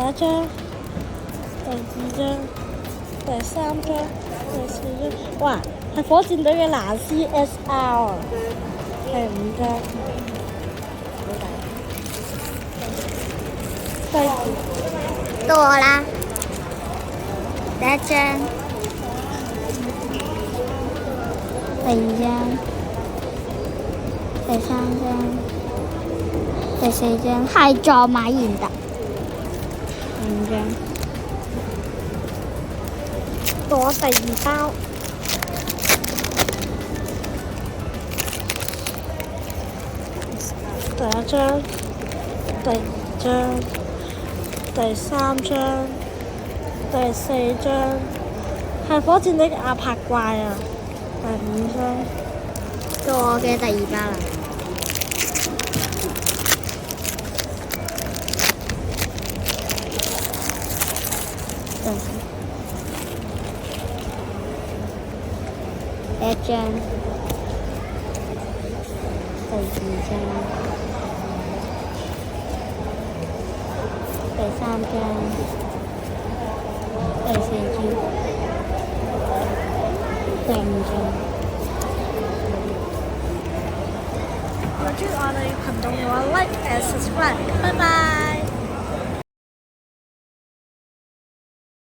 一張，第二張，第三張，第四張。哇，係火箭隊嘅藍 CSR，第5張。到我啦，第一張，第二張，第三張，第四張係撞馬賢特，第5張，到我第2包，第一張，第2張，第3張，第4張，係火箭隊嘅阿柏怪啊！第5張，到我嘅第2包啦。第一張，第2張，第3張，第4張，第5張。如果中意我哋頻道嘅話，like and subscribe，拜拜。